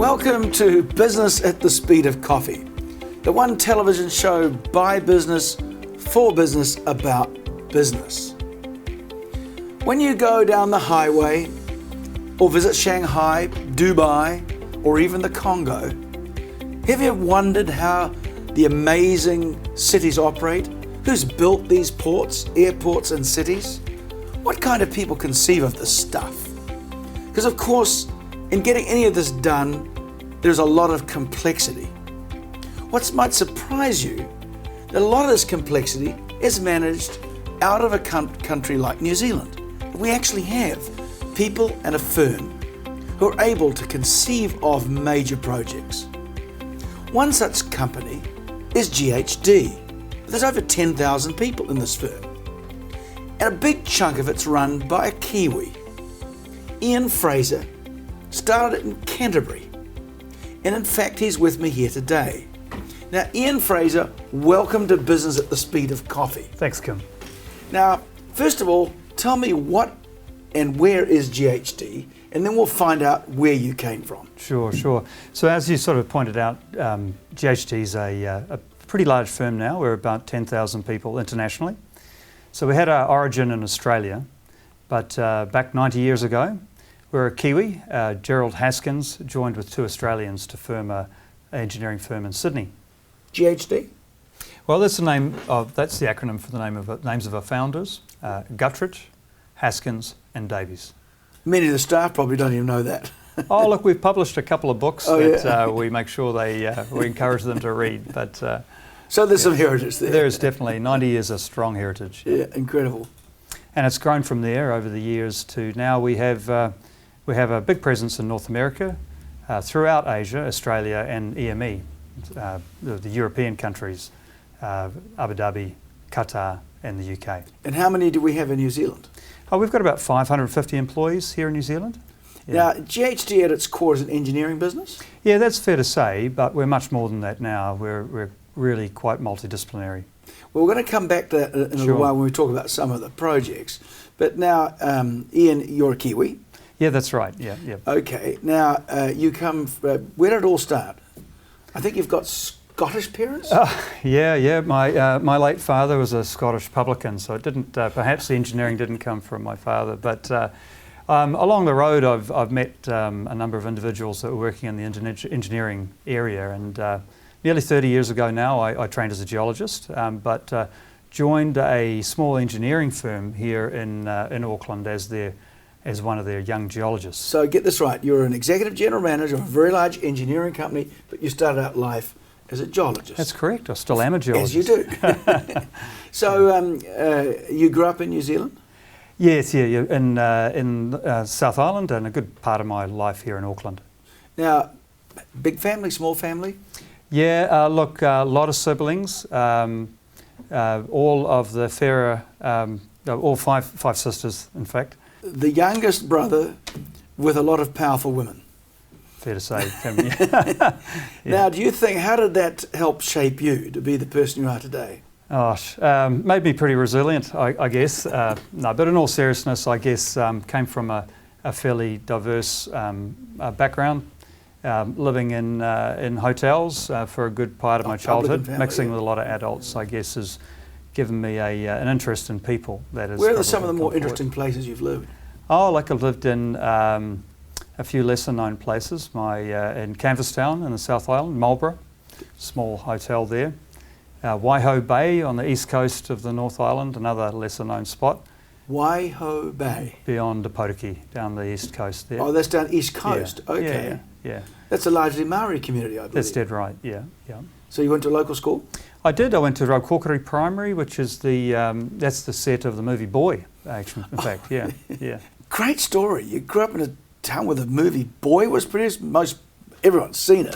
Welcome to Business at the Speed of Coffee, the one television show by business, for business, about business. When you go down the highway or visit Shanghai, Dubai, or even the Congo, have you wondered how the amazing cities operate? Who's built these ports, airports, and cities? What kind of people conceive of this stuff? Because of course, in getting any of this done, there's a lot of complexity. What might surprise you, that a lot of this complexity is managed out of a country like New Zealand. We actually have people and a firm who are able to conceive of major projects. One such company is GHD. There's over 10,000 people in this firm, and a big chunk of it's run by a Kiwi. Ian Fraser started it in Canterbury, and in fact he's with me here today. Now Ian Fraser, welcome to Business at the Speed of Coffee. Thanks, Kim. Now, first of all, tell me what and where is GHD, and then we'll find out where you came from. Sure. So as you sort of pointed out, GHD is a pretty large firm now. We're about 10,000 people internationally. So we had our origin in Australia, but back 90 years ago, we're a Kiwi. Gerald Haskins joined with two Australians to form an engineering firm in Sydney. GHD? Well, that's the acronym for the names of our founders: Guttridge, Haskins, and Davies. Many of the staff probably don't even know that. Oh, look, we've published a couple of books we make sure we encourage them to read. But so there's some heritage there. There is definitely 90 years of strong heritage. Yeah, incredible. And it's grown from there over the years to now we have a big presence in North America, throughout Asia, Australia, and EME, the European countries, Abu Dhabi, Qatar, and the UK. And how many do we have in New Zealand? Oh, we've got about 550 employees here in New Zealand. Yeah. Now, GHD at its core is an engineering business? Yeah, that's fair to say, but we're much more than that now. We're really quite multidisciplinary. Well, we're going to come back to that in a little while when we talk about some of the projects. But now, Ian, you're a Kiwi? Yeah, that's right. Yeah. Okay. Now, you come. Where did it all start? I think you've got Scottish parents. Yeah. My late father was a Scottish publican, so it didn't. Perhaps the engineering didn't come from my father, but along the road, I've met a number of individuals that were working in the engineering area, and nearly 30 years ago now, I trained as a geologist, but joined a small engineering firm here in Auckland as one of their young geologists. So get this right, you're an executive general manager of a very large engineering company, but you started out life as a geologist. That's correct, I still am a geologist. As you do. So you grew up in New Zealand? Yes, in South Island, and a good part of my life here in Auckland. Now, big family, small family? Yeah, look, a lot of siblings, all of the fairer, all five sisters, in fact. The youngest brother with a lot of powerful women. Fair to say. Yeah. Now, do you think, how did that help shape you to be the person you are today? Made me pretty resilient, I guess. No, but in all seriousness, I guess came from a fairly diverse background, living in hotels for a good part of my childhood, mixing with a lot of adults, I guess, has given me an interest in people. Where are some of the more interesting places you've lived? Oh, like I've lived in a few lesser known places. In Canvastown in the South Island, Marlborough, small hotel there. Howe Bay on the east coast of the North Island, another lesser known spot. Howe Bay? Beyond Opotiki, down the east coast there. Oh, that's down east coast, yeah. Okay. Yeah. That's a largely Maori community, I believe. That's dead right, yeah. So you went to a local school? I did. I went to Raukokore Primary, which is that's the set of the movie Boy, actually, in fact, yeah. Great story. You grew up in a town where the movie Boy was produced. Everyone's seen it.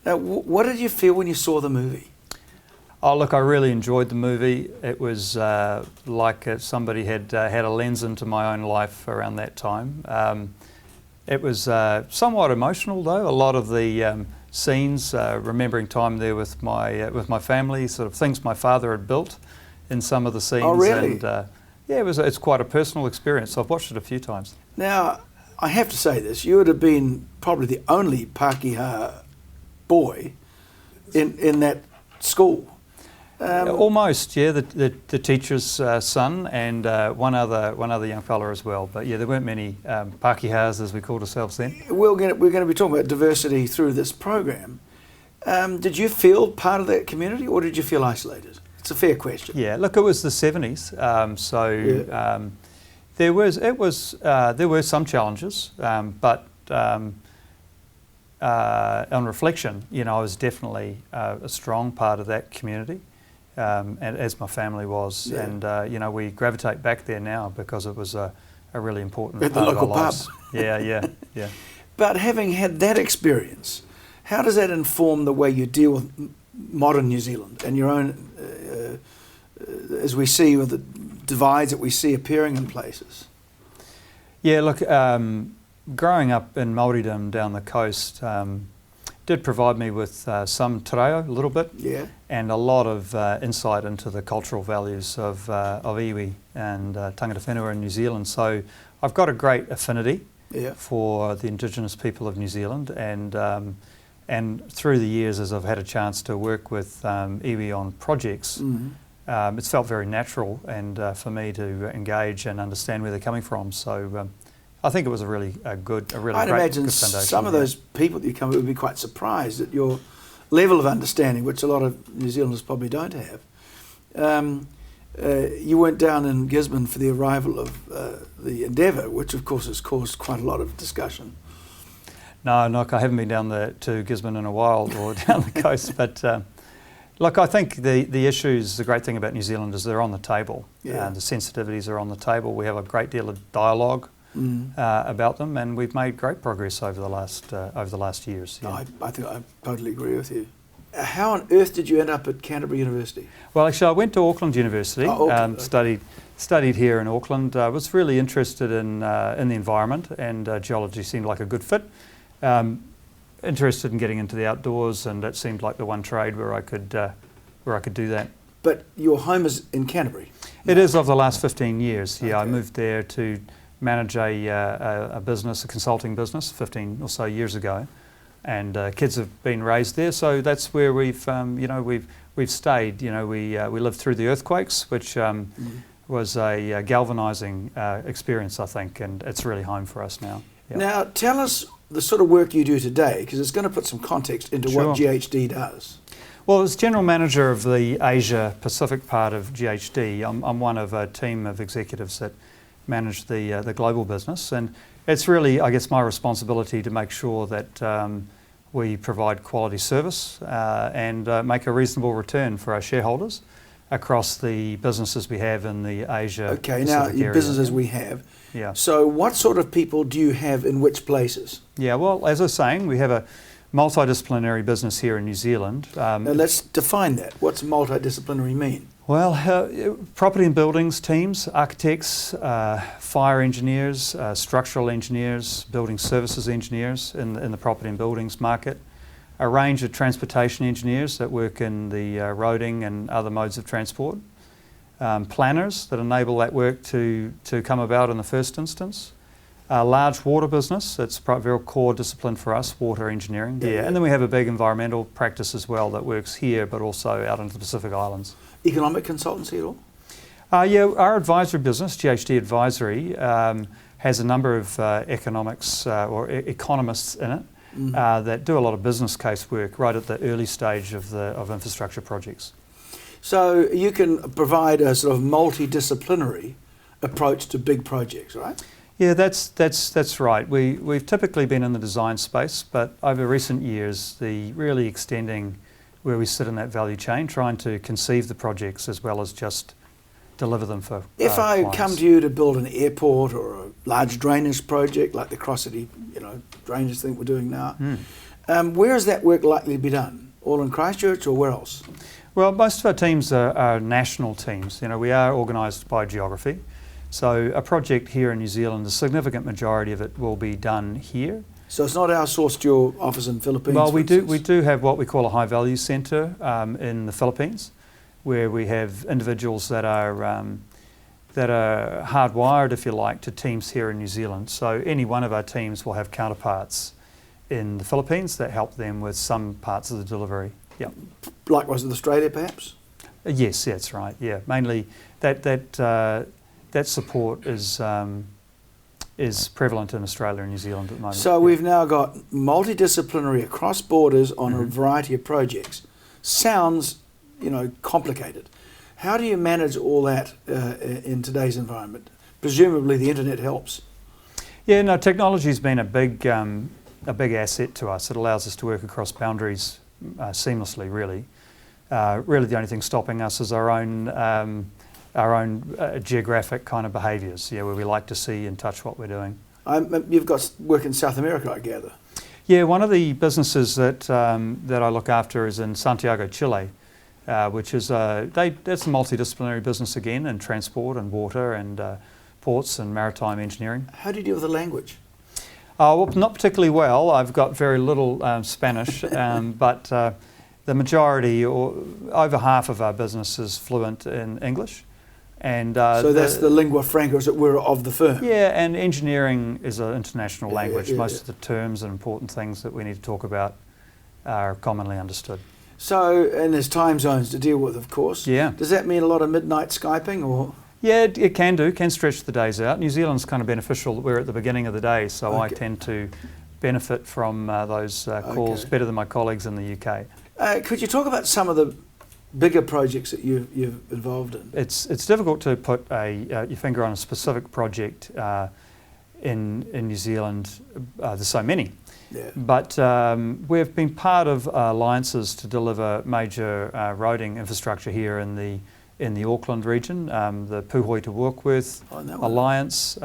Now, what did you feel when you saw the movie? Oh, look, I really enjoyed the movie. It was like somebody had a lens into my own life around that time. It was somewhat emotional, though. A lot of the scenes, remembering time there with my family, sort of things my father had built in some of the scenes. Oh, really? And it's quite a personal experience. I've watched it a few times. Now, I have to say this, you would have been probably the only Pākehā boy in that school. Almost, yeah. The teacher's son and one other young fella as well. But yeah, there weren't many Pākehās, as we called ourselves then. We're going to be talking about diversity through this program. Did you feel part of that community, or did you feel isolated? It's a fair question. Yeah, look, it was the 70s, there were some challenges, but on reflection, I was definitely a strong part of that community. And as my family was, Yeah. and we gravitate back there now because it was a really important At the part local of our lives. pub. Yeah. But having had that experience, how does that inform the way you deal with modern New Zealand and your own, as we see with the divides that we see appearing in places? Yeah, look, growing up in Māoridom down the coast did provide me with some te reo, a little bit, Yeah. and a lot of insight into the cultural values of iwi and tangata whenua in New Zealand. So I've got a great affinity Yeah. for the Indigenous people of New Zealand, and through the years as I've had a chance to work with iwi on projects, Mm-hmm. it's felt very natural and for me to engage and understand where they're coming from. So I think it was a really I'd great imagine good foundation. some of those people that you come with would be quite surprised at your level of understanding, which a lot of New Zealanders probably don't have. You went down in Gisborne for the arrival of the Endeavour, which of course has caused quite a lot of discussion. No, I haven't been down to Gisborne in a while or down the coast, but look, I think the issues, the great thing about New Zealand is they're on the table. Yeah. The sensitivities are on the table. We have a great deal of dialogue about them, and we've made great progress over the last years. No, Yeah. I think I totally agree with you. How on earth did you end up at Canterbury University? Well, actually, I went to Auckland University, Auckland. studied here in Auckland. I was really interested in the environment, and geology seemed like a good fit. Interested in getting into the outdoors, and that seemed like the one trade where I could do that. But your home is in Canterbury? It is of the last 15 years. Yeah, I Okay. moved there to manage a business, a consulting business, 15 or so years ago, and kids have been raised there. So that's where we've stayed. We lived through the earthquakes, which was a galvanising experience, I think, and it's really home for us now. Yeah. Now, tell us the sort of work you do today, because it's going to put some context into Sure. what GHD does. Well, as General Manager of the Asia Pacific part of GHD, I'm one of a team of executives that manage the global business, and it's really, I guess, my responsibility to make sure that we provide quality service and make a reasonable return for our shareholders across the businesses we have in the Asia Okay, Pacific now, area. your businesses we have. Yeah. So what sort of people do you have in which places? Yeah, well, as I was saying, we have a multidisciplinary business here in New Zealand. Now, let's define that. What's multidisciplinary mean? Well, property and buildings teams, architects, fire engineers, structural engineers, building services engineers in the property and buildings market, a range of transportation engineers that work in the roading and other modes of transport, planners that enable that work to come about in the first instance, a large water business, that's a very core discipline for us, water engineering. Yeah. And then we have a big environmental practice as well that works here but also out into the Pacific Islands. Economic consultancy at all? Yeah, our advisory business, GHD Advisory, has a number of economics or economists in it that do a lot of business case work right at the early stage of infrastructure projects. So you can provide a sort of multidisciplinary approach to big projects, right? Yeah, that's right. We've typically been in the design space, but over recent years, the really extending where we sit in that value chain, trying to conceive the projects as well as just deliver them for If I clients. come to you to build an airport or a large drainage project like the Cross-City, drainage thing we're doing now, where is that work likely to be done? All in Christchurch or where else? Well, most of our teams are national teams. We are organised by geography. So a project here in New Zealand, a significant majority of it will be done here. So it's not outsourced to your office in the Philippines? Well, for we instance? do have what we call a high value centre in the Philippines, where we have individuals that are that are hardwired, if you like, to teams here in New Zealand. So any one of our teams will have counterparts in the Philippines that help them with some parts of the delivery. Yeah. Likewise with Australia, perhaps? Yes, that's right. Yeah, mainly that support is prevalent in Australia and New Zealand at the moment. So we've now got multidisciplinary across borders on a variety of projects. Sounds, complicated. How do you manage all that in today's environment? Presumably the internet helps. Yeah, no, technology's been a big asset to us. It allows us to work across boundaries seamlessly, really. Really the only thing stopping us is our own geographic kind of behaviours, where we like to see and touch what we're doing. You've got work in South America, I gather. Yeah, one of the businesses that I look after is in Santiago, Chile, which is that's a multidisciplinary business again in transport and water and ports and maritime engineering. How do you deal with the language? Well, not particularly well. I've got very little Spanish, but the majority, or over half of our business is fluent in English. And so that's the lingua franca, as it were, of the firm. Yeah, and engineering is an international language. Most of the terms and important things that we need to talk about are commonly understood. So, and there's time zones to deal with, of course. Yeah. Does that mean a lot of midnight Skyping, or? Yeah, it can stretch the days out. New Zealand's kind of beneficial that we're at the beginning of the day, so I tend to benefit from those calls better than my colleagues in the UK. Could you talk about some of the bigger projects that you've involved in? It's difficult to put your finger on a specific project in New Zealand. There's so many. Yeah. But we've been part of alliances to deliver major roading infrastructure here in the Auckland region, the Puhoi to Warkworth Alliance.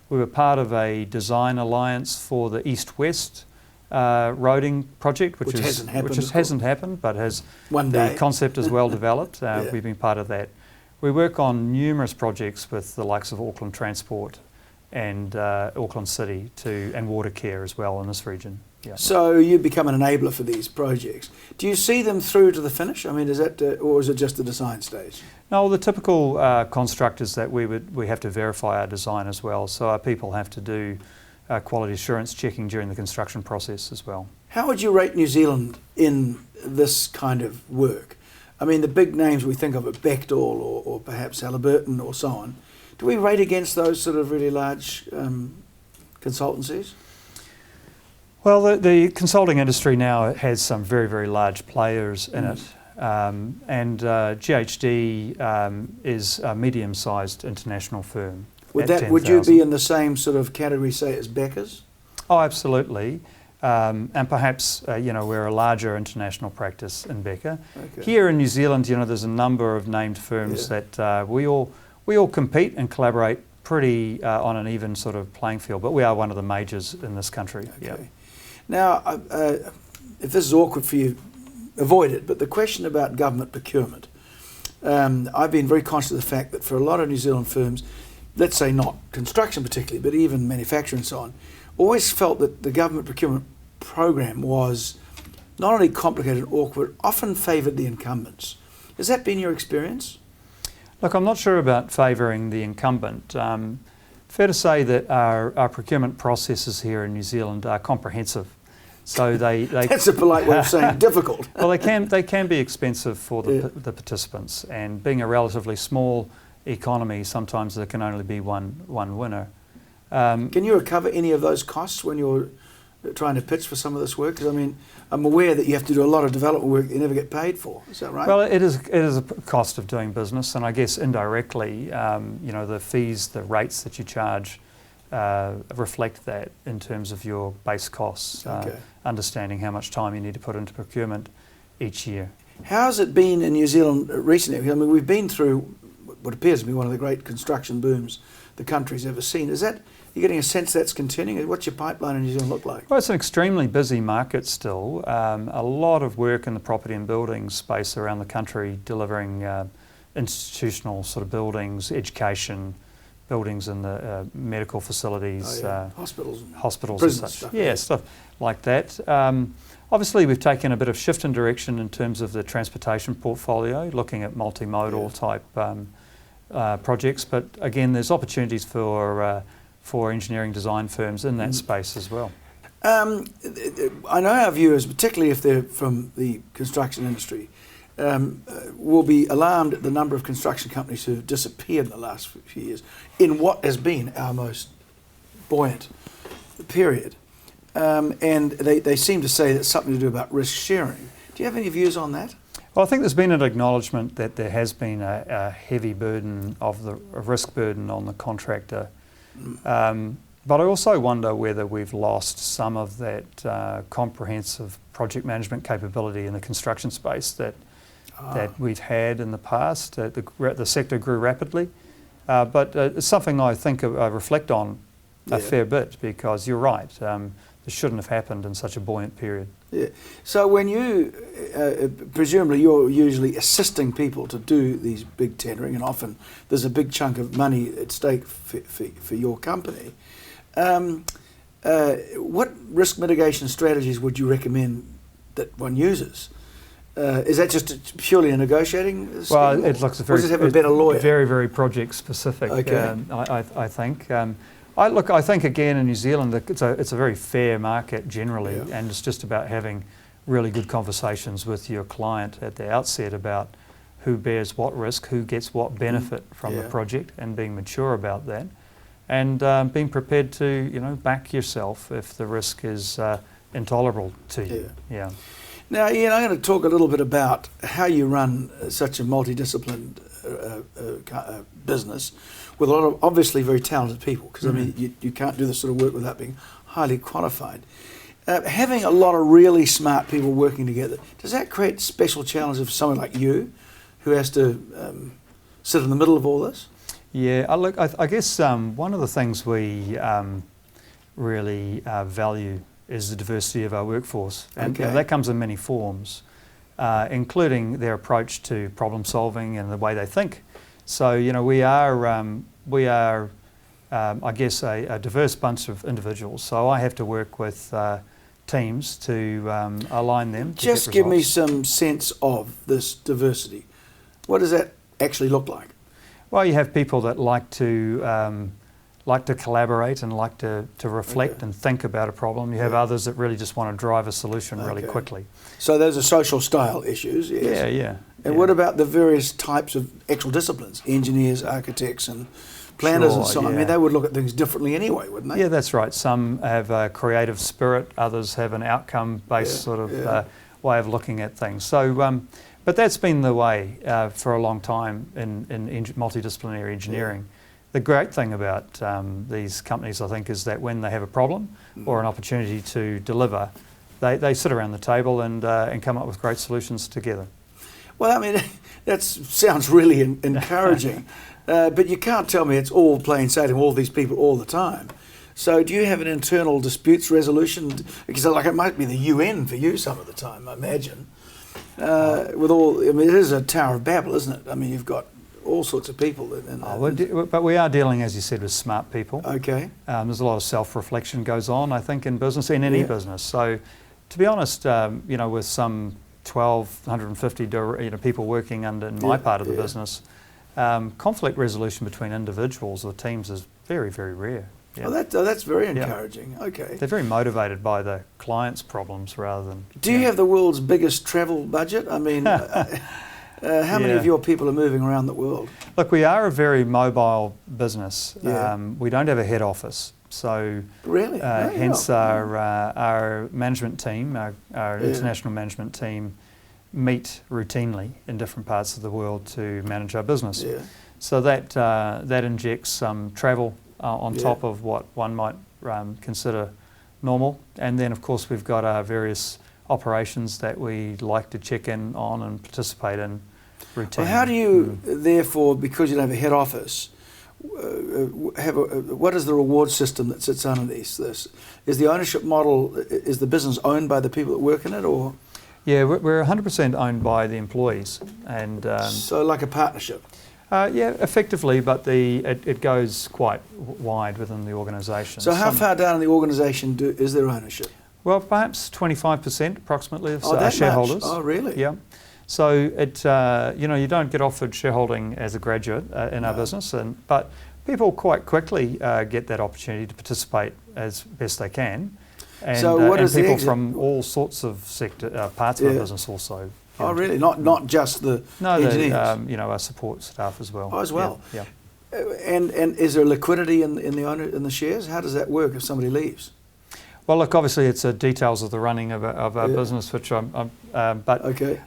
We were part of a design alliance for the East-West roading project, which hasn't happened, but has one day. The concept is well developed. We've been part of that. We work on numerous projects with the likes of Auckland Transport and Auckland City and water care as well in this region. Yeah. So you become an enabler for these projects. Do you see them through to the finish? I mean, is that or is it just the design stage? No, the typical construct is that we have to verify our design as well. So our people have to do quality assurance checking during the construction process as well. How would you rate New Zealand in this kind of work? I mean, the big names we think of are Bechtel or perhaps Halliburton or so on. Do we rate against those sort of really large consultancies? Well, the consulting industry now has some very, very large players in it. And GHD is a medium-sized international firm. Would you be in the same sort of category, say, as Becker's? Oh, absolutely. And perhaps, we're a larger international practice in Becker. Okay. Here in New Zealand, there's a number of named firms that we all compete and collaborate pretty on an even sort of playing field, but we are one of the majors in this country. Okay. Yeah. Now, if this is awkward for you, avoid it, but the question about government procurement, I've been very conscious of the fact that for a lot of New Zealand firms, let's say not construction particularly, but even manufacturing and so on, always felt that the government procurement program was not only complicated and awkward, often favoured the incumbents. Has that been your experience? Look, I'm not sure about favouring the incumbent. Fair to say that our procurement processes here in New Zealand are comprehensive. So they that's a polite way of saying difficult. Well, they can be expensive for the participants, and being a relatively small economy, sometimes there can only be one winner. Can you recover any of those costs when you're trying to pitch for some of this work? Because I mean, I'm aware that you have to do a lot of development work that you never get paid for. Is that right? Well, it is a cost of doing business, and I guess indirectly, the fees, the rates that you charge reflect that in terms of your base costs. Understanding how much time you need to put into procurement each year. How's it been in New Zealand recently? I mean, we've been through what appears to be one of the great construction booms the country's ever seen. Is that, you're getting a sense that's continuing? What's your pipeline in New Zealand look like? Well, it's an extremely busy market still. A lot of work in the property and building space around the country, delivering institutional sort of buildings, education, buildings in the medical facilities, hospitals prison and such. Stuff, yeah, stuff like that. Obviously, we've taken a bit of shift in direction in terms of the transportation portfolio, looking at multimodal type projects, but again, there's opportunities for engineering design firms in that space as well. I know our viewers, particularly if they're from the construction industry, will be alarmed at the number of construction companies who have disappeared in the last few years in what has been our most buoyant period. And they seem to say that's something to do about risk sharing. Do you have any views on that? Well, I think there's been an acknowledgement that there has been a heavy burden of the risk burden on the contractor. But I also wonder whether we've lost some of that comprehensive project management capability in the construction space that we've had in the past. The sector grew rapidly, but it's something I think I reflect on a fair bit, because you're right, this shouldn't have happened in such a buoyant period. Yeah. So when you, presumably you're usually assisting people to do these big tendering, and often there's a big chunk of money at stake for your company. What risk mitigation strategies would you recommend that one uses? Is that just purely a negotiating scheme? Well, it looks very, does it have a better lawyer? Very, very project specific. Okay. I think. I think again in New Zealand it's a very fair market generally, and it's just about having really good conversations with your client at the outset about who bears what risk, who gets what benefit from the project, and being mature about that, and being prepared to back yourself if the risk is intolerable to you. Yeah. Now, Ian, I'm going to talk a little bit about how you run such a multidisciplined business with a lot of obviously very talented people, because I mean you can't do this sort of work without being highly qualified. Having a lot of really smart people working together, does that create special challenges for someone like you who has to sit in the middle of all this? Yeah, I guess one of the things we really value is the diversity of our workforce, and that comes in many forms, including their approach to problem solving and the way they think. So we are I guess a diverse bunch of individuals. So I have to work with teams to align them. Just give me some sense of this diversity. What does that actually look like? Well, you have people that like to collaborate and like to reflect and think about a problem. You have others that really just want to drive a solution really quickly. So those are social style issues, yes? Yeah. And what about the various types of actual disciplines? Engineers, architects and planners and so on. I mean, they would look at things differently anyway, wouldn't they? Yeah, that's right. Some have a creative spirit, others have an outcome-based sort of way of looking at things. So, but that's been the way for a long time in multidisciplinary engineering. The great thing about these companies, I think, is that when they have a problem or an opportunity to deliver, they sit around the table and come up with great solutions together. Well, I mean, that sounds really encouraging, but you can't tell me it's all plain sailing, all these people all the time. So do you have an internal disputes resolution? Because it might be the UN for you some of the time, I imagine. With all, I mean, it is a Tower of Babel, isn't it? I mean, you've got all sorts of people. But we are dealing, as you said, with smart people. Okay. There's a lot of self-reflection goes on, I think, in business, in any business. So, to be honest, with some 1,250 people working in my part of the business, conflict resolution between individuals or teams is very, very rare. Yeah. That's very encouraging. Okay. They're very motivated by the client's problems rather than... Do you have the world's biggest travel budget? I mean... how many of your people are moving around the world? Look, we are a very mobile business. We don't have a head office. So really? Hence our management team, our international management team, meet routinely in different parts of the world to manage our business. Yeah. So that injects some travel on top of what one might consider normal. And then, of course, we've got our various operations that we like to check in on and participate in routinely. Well, how do you, therefore, because you don't have a head office, what is the reward system that sits underneath this? Is the ownership model, is the business owned by the people that work in it, or? Yeah, we're 100% owned by the employees. And so like a partnership? Yeah, effectively, but it goes quite wide within the organisation. So how far down in the organisation is there ownership? Well, perhaps 25% approximately of our shareholders. Much? Oh, really? Yeah. So you don't get offered shareholding as a graduate in our business, but people quite quickly get that opportunity to participate as best they can. And, so what and is the people exit? from all sorts of parts of our business also. Oh, really? Not just the engineers? Our support staff as well. Oh, as well. Yeah. And is there liquidity in the shares? How does that work if somebody leaves? Well, look, obviously it's the details of the running of our business, which you can. The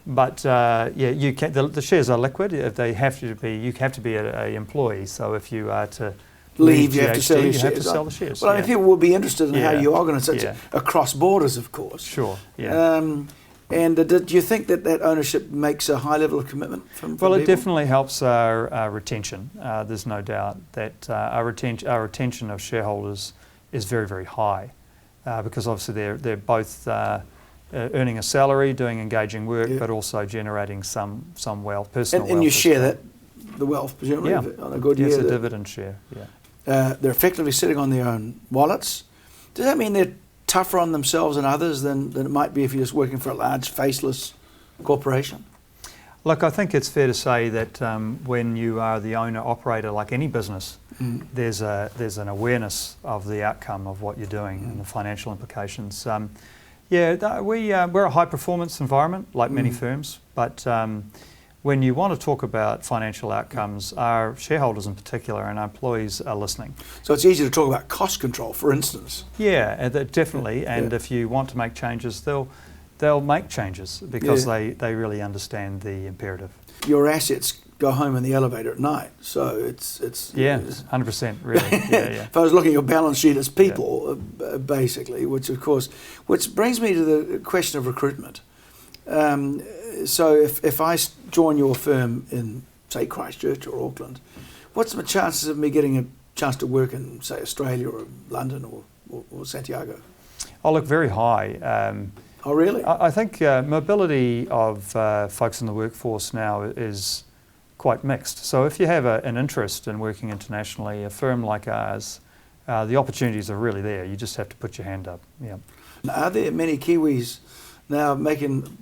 shares are liquid. They have to be. You have to be an employee. So if you are to leave, GHD, you have to sell your shares. You have to sell the shares. Well, I mean, people will be interested in how you organise it across borders, of course. Sure. Yeah. And do you think that ownership makes a high level of commitment from Well, people? it definitely helps our retention. There's no doubt that our retention of shareholders is very, very high because obviously they're both earning a salary, doing engaging work, but also generating some wealth, personal wealth. And you share the wealth, presumably, on a good year. It's a dividend share, they're effectively sitting on their own wallets. Does that mean they're tougher on themselves and others than it might be if you're just working for a large, faceless corporation? Look, I think it's fair to say that when you are the owner-operator, like any business, there's an awareness of the outcome of what you're doing and the financial implications. We're a high-performance environment, like many firms, but when you want to talk about financial outcomes, our shareholders in particular and our employees are listening. So it's easy to talk about cost control, for instance. Yeah, definitely. And if you want to make changes, they'll make changes because they really understand the imperative. Your assets go home in the elevator at night, so it's 100% really. If I was looking at your balance sheet as people, basically, which brings me to the question of recruitment. So if I join your firm in, say, Christchurch or Auckland, what's the chances of me getting a chance to work in, say, Australia or London or Santiago? Oh, look, very high. Oh, really? I think mobility of folks in the workforce now is quite mixed. So if you have an interest in working internationally, a firm like ours, the opportunities are really there. You just have to put your hand up. Yeah. Are there many Kiwis now making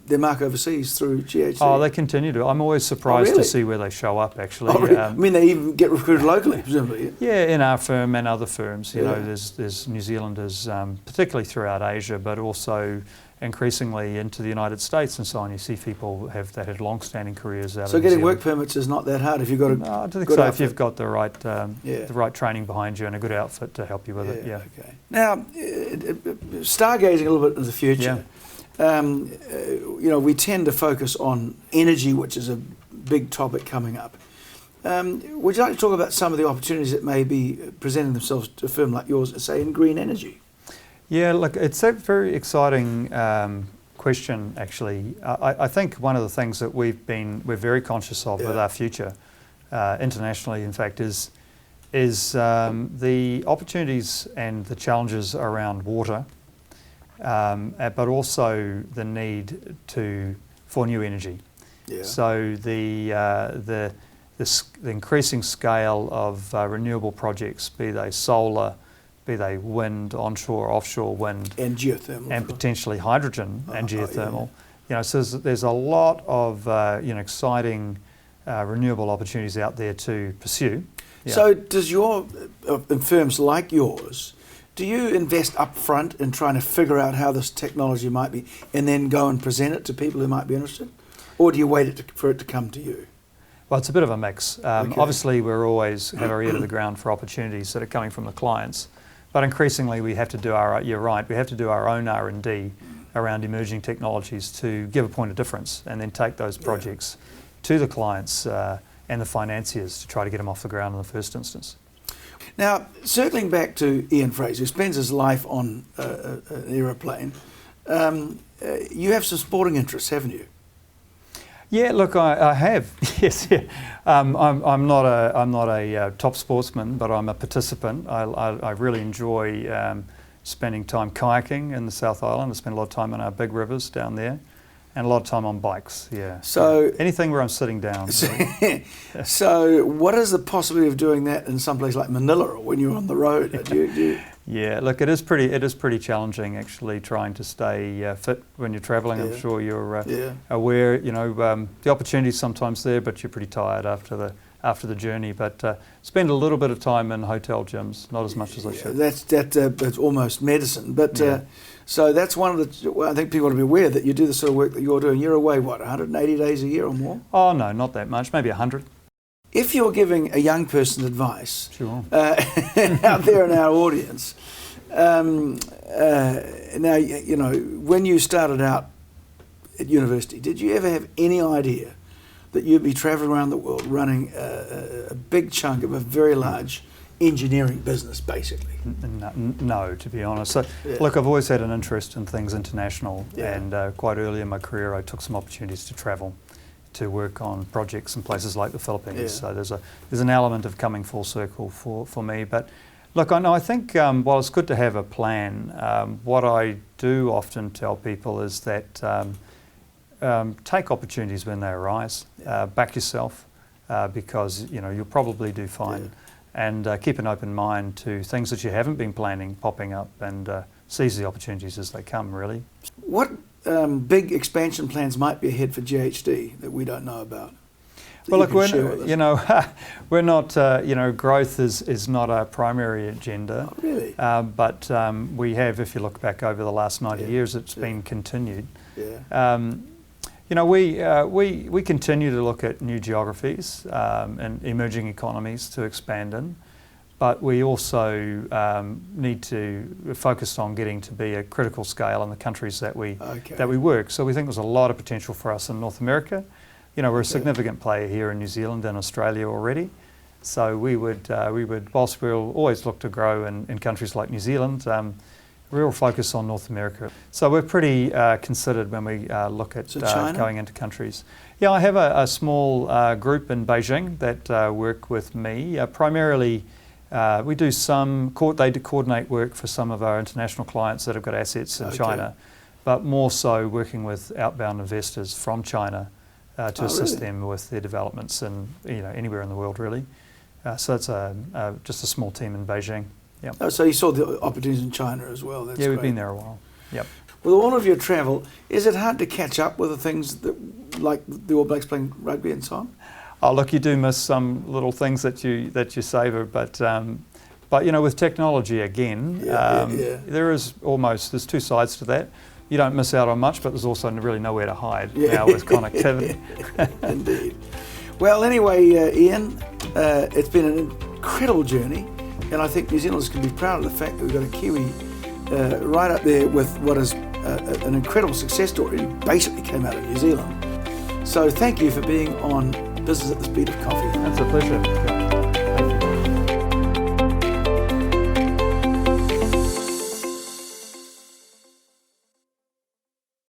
their mark overseas through GHD? Oh, they continue to. I'm always surprised to see where they show up, actually. Oh, really? I mean, they even get recruited locally, presumably. Yeah, in our firm and other firms. You know, there's New Zealanders, particularly throughout Asia, but also increasingly into the United States and so on. You see people that had long-standing careers out of New Zealand. So getting work permits is not that hard if you've got a No, I don't think good so. outfit. If you've got the right training behind you and a good outfit to help you with it. Yeah. Okay. Now, stargazing a little bit into the future. We tend to focus on energy, which is a big topic coming up. Would you like to talk about some of the opportunities that may be presenting themselves to a firm like yours, say, in green energy? Yeah, look, it's a very exciting question, actually. I think one of the things that we're very conscious of with our future, internationally, in fact, is the opportunities and the challenges around water, but also the need for new energy. Yeah. So the increasing scale of renewable projects, be they solar, be they wind, onshore, offshore wind, and geothermal, and potentially hydrogen and geothermal. So there's a lot of exciting renewable opportunities out there to pursue. Yeah. So does in firms like yours, do you invest up front in trying to figure out how this technology might be and then go and present it to people who might be interested? Or do you wait for it to come to you? Well, it's a bit of a mix. Obviously, we always have our ear to the ground for opportunities that are coming from the clients. But increasingly, we have to do we have to do our own R&D around emerging technologies to give a point of difference and then take those projects to the clients and the financiers to try to get them off the ground in the first instance. Now, circling back to Ian Fraser, who spends his life on an aeroplane, you have some sporting interests, haven't you? Yeah, look, I have. Yes, yeah. I'm not a top sportsman, but I'm a participant. I really enjoy spending time kayaking in the South Island. I spend a lot of time on our big rivers down there, and a lot of time on bikes. Yeah. So anything where I'm sitting down. Really. So what is the possibility of doing that in some place like Manila or when you're on the road? Yeah, look, it is pretty challenging actually trying to stay fit when you're travelling. I'm sure you're aware. The opportunity's sometimes there, but you're pretty tired after the journey. But spend a little bit of time in hotel gyms, not as much as I should. That's almost medicine. But so that's one of the. I think people ought to be aware that you do the sort of work that you're doing. You're away 180 days a year or more? Oh no, not that much. Maybe 100. If you're giving a young person advice, sure, out there in our audience, now, when you started out at university, did you ever have any idea that you'd be travelling around the world running a big chunk of a very large engineering business, basically? No, to be honest. So, look, I've always had an interest in things international, and quite early in my career I took some opportunities to travel, to work on projects in places like the Philippines. So there's an element of coming full circle for me. But look, I think while it's good to have a plan, what I do often tell people is that take opportunities when they arise. Back yourself, because you'll probably do fine. And keep an open mind to things that you haven't been planning popping up, and seize the opportunities as they come, really. What big expansion plans might be ahead for GHD that we don't know about? Well, look, we're not, growth is not our primary agenda. Oh, really? But we have, if you look back over the last 90 years, it's been continued. We continue to look at new geographies and emerging economies to expand in, but we also need to focus on getting to be a critical scale in the countries that we work. So we think there's a lot of potential for us in North America. We're a significant player here in New Zealand and Australia already. So we would, whilst we'll always look to grow in countries like New Zealand, real focus on North America. So we're pretty considered when we look at going into countries. Yeah, I have a small group in Beijing that work with me. Primarily, we do they coordinate work for some of our international clients that have got assets in China, but more so working with outbound investors from China to assist them with their developments in anywhere in the world, really. So it's just a small team in Beijing. Yep. Oh, so you saw the opportunities in China as well. That's we've great. been there a while. Yep. With all of your travel, is it hard to catch up with the things like the All Blacks playing rugby and so on? Oh, look, you do miss some little things that you savour, but with technology again, there's two sides to that. You don't miss out on much, but there's also really nowhere to hide now with connectivity. Indeed. Well, anyway, Ian, it's been an incredible journey. And I think New Zealanders can be proud of the fact that we've got a Kiwi right up there with what is an incredible success story. It basically came out of New Zealand. So thank you for being on Business at the Speed of Coffee. That's a pleasure.